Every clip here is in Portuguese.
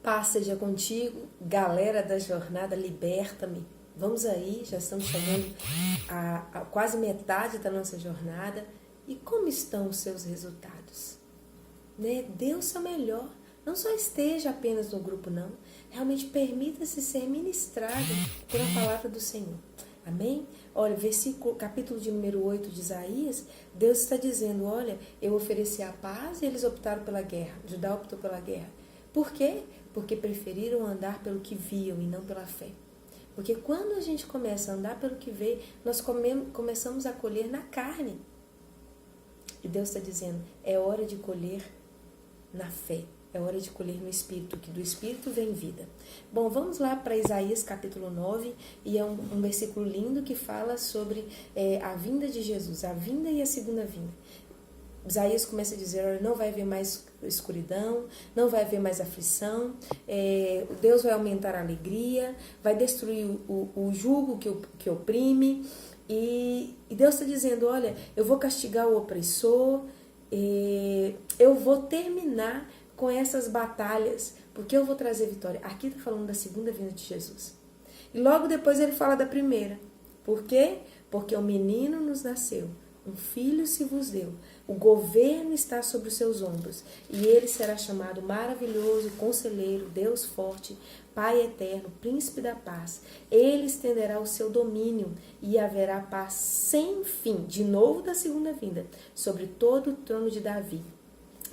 Paz seja contigo, galera da jornada Liberta-me. Vamos aí, já estamos chegando a quase metade da nossa jornada. E como estão os seus resultados? Né? Dê o seu melhor. Não só esteja apenas no grupo, não. Realmente permita-se ser ministrado pela palavra do Senhor. Amém? Olha, capítulo de número 8 de Isaías, Deus está dizendo, olha, eu ofereci a paz e eles optaram pela guerra. Judá optou pela guerra. Por quê? Porque preferiram andar pelo que viam e não pela fé. Porque quando a gente começa a andar pelo que vê, nós começamos a colher na carne. E Deus está dizendo, é hora de colher na fé. É hora de colher no Espírito, que do Espírito vem vida. Bom, vamos lá para Isaías capítulo 9, e é um versículo lindo que fala sobre a vinda de Jesus, a vinda e a segunda vinda. Isaías começa a dizer, olha, não vai haver mais escuridão, não vai haver mais aflição, Deus vai aumentar a alegria, vai destruir o jugo que oprime, e Deus está dizendo, olha, eu vou castigar o opressor, eu vou terminar com essas batalhas, porque eu vou trazer vitória. Aqui está falando da segunda vinda de Jesus. E logo depois ele fala da primeira. Por quê? Porque o menino nos nasceu, um filho se vos deu, o governo está sobre os seus ombros, e ele será chamado maravilhoso, conselheiro, Deus forte, Pai eterno, príncipe da paz. Ele estenderá o seu domínio e haverá paz sem fim, de novo da segunda vinda, sobre todo o trono de Davi.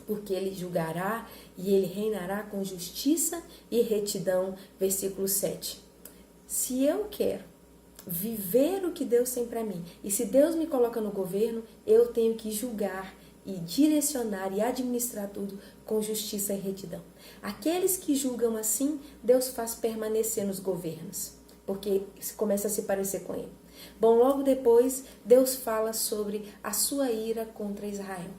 Porque ele julgará e ele reinará com justiça e retidão. Versículo 7. Se eu quero viver o que Deus tem para mim, e se Deus me coloca no governo, eu tenho que julgar e direcionar e administrar tudo com justiça e retidão. Aqueles que julgam assim, Deus faz permanecer nos governos, porque começa a se parecer com ele. Bom, logo depois, Deus fala sobre a sua ira contra Israel.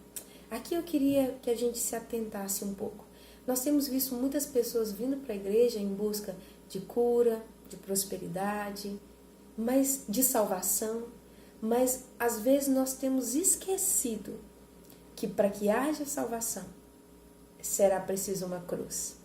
Aqui eu queria que a gente se atentasse um pouco. Nós temos visto muitas pessoas vindo para a igreja em busca de cura, de prosperidade, mas de salvação, mas às vezes nós temos esquecido que para que haja salvação será preciso uma cruz.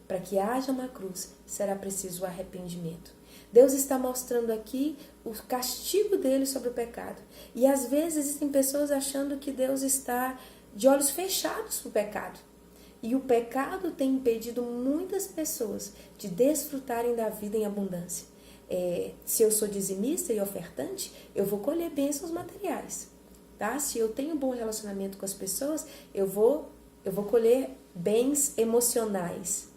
Para que haja uma cruz será preciso o arrependimento. Deus está mostrando aqui o castigo dele sobre o pecado. E às vezes existem pessoas achando que Deus está de olhos fechados para o pecado. E o pecado tem impedido muitas pessoas de desfrutarem da vida em abundância. Se eu sou dizimista e ofertante, eu vou colher bênçãos materiais. Tá? Se eu tenho um bom relacionamento com as pessoas, eu vou colher bens emocionais.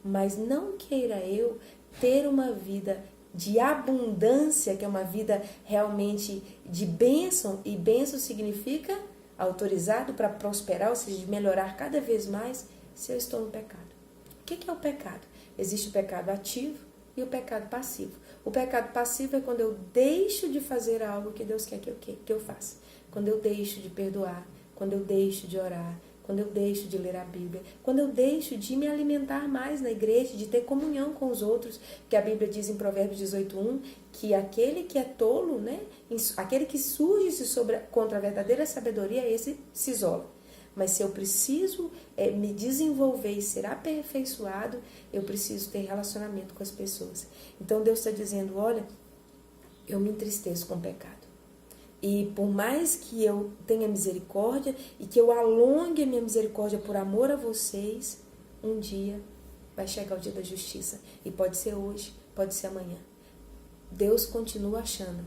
Mas não queira eu ter uma vida de abundância, que é uma vida realmente de bênção, e bênção significa autorizado para prosperar, ou seja, de melhorar cada vez mais, se eu estou no pecado. O que é o pecado? Existe o pecado ativo e o pecado passivo. O pecado passivo é quando eu deixo de fazer algo que Deus quer que eu faça. Quando eu deixo de perdoar, quando eu deixo de orar, quando eu deixo de ler a Bíblia, quando eu deixo de me alimentar mais na igreja, de ter comunhão com os outros, que a Bíblia diz em Provérbios 18:1, que aquele que é tolo, né, aquele que surge contra a verdadeira sabedoria, esse se isola. Mas se eu preciso me desenvolver e ser aperfeiçoado, eu preciso ter relacionamento com as pessoas. Então Deus está dizendo, olha, eu me entristeço com o pecado. E por mais que eu tenha misericórdia e que eu alongue a minha misericórdia por amor a vocês, um dia vai chegar o dia da justiça. E pode ser hoje, pode ser amanhã. Deus continua achando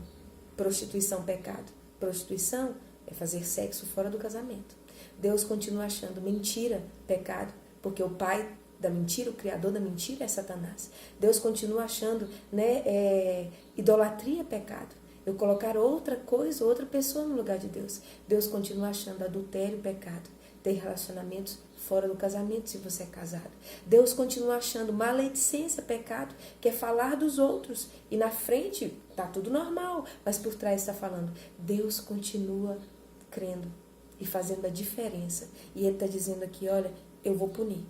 prostituição pecado. Prostituição é fazer sexo fora do casamento. Deus continua achando mentira pecado, porque o pai da mentira, o criador da mentira é Satanás. Deus continua achando, idolatria pecado. Eu colocar outra coisa, outra pessoa no lugar de Deus. Deus continua achando adultério pecado. Ter relacionamentos fora do casamento se você é casado. Deus continua achando maledicência pecado, que é falar dos outros. E na frente está tudo normal, mas por trás está falando. Deus continua crendo e fazendo a diferença. E Ele está dizendo aqui, olha, eu vou punir.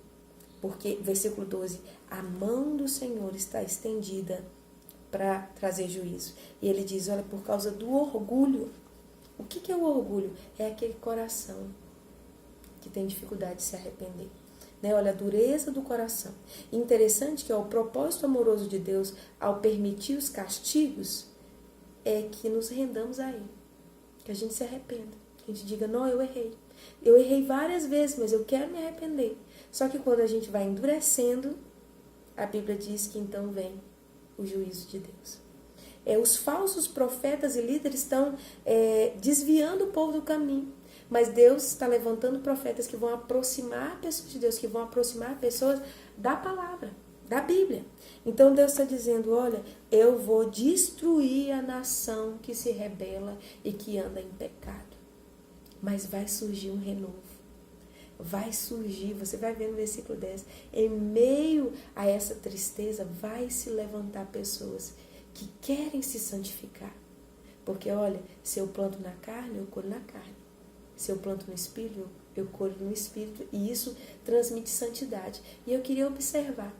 Porque, versículo 12, a mão do Senhor está estendida para trazer juízo. E ele diz, olha, por causa do orgulho. O que é o orgulho? É aquele coração que tem dificuldade de se arrepender. né? Olha, a dureza do coração. E interessante que o propósito amoroso de Deus ao permitir os castigos é que nos rendamos a Ele, que a gente se arrependa, que a gente diga, não, eu errei. Eu errei várias vezes, mas eu quero me arrepender. Só que quando a gente vai endurecendo, a Bíblia diz que então vem o juízo de Deus. Os falsos profetas e líderes estão desviando o povo do caminho. Mas Deus está levantando profetas que vão aproximar pessoas de Deus, que vão aproximar pessoas da palavra, da Bíblia. Então Deus está dizendo, olha, eu vou destruir a nação que se rebela e que anda em pecado. Mas vai surgir um renovo. Vai surgir, você vai ver no versículo 10, em meio a essa tristeza, vai se levantar pessoas que querem se santificar. Porque, olha, se eu planto na carne, eu colho na carne. Se eu planto no Espírito, eu colho no Espírito. E isso transmite santidade. E eu queria observar.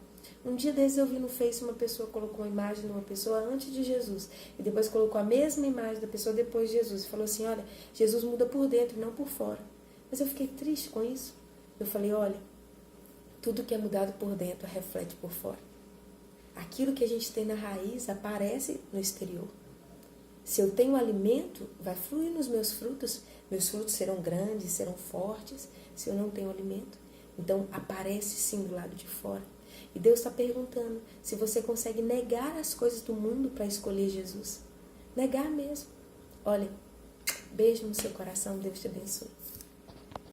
Um dia desses eu vi no Face uma pessoa colocou uma imagem de uma pessoa antes de Jesus. E depois colocou a mesma imagem da pessoa depois de Jesus. E falou assim, olha, Jesus muda por dentro e não por fora. Mas eu fiquei triste com isso. Eu falei, olha, tudo que é mudado por dentro reflete por fora. Aquilo que a gente tem na raiz aparece no exterior. Se eu tenho alimento, vai fluir nos meus frutos serão grandes, serão fortes. Se eu não tenho alimento, então aparece sim do lado de fora. E Deus está perguntando se você consegue negar as coisas do mundo para escolher Jesus. Negar mesmo. Olha, beijo no seu coração, Deus te abençoe.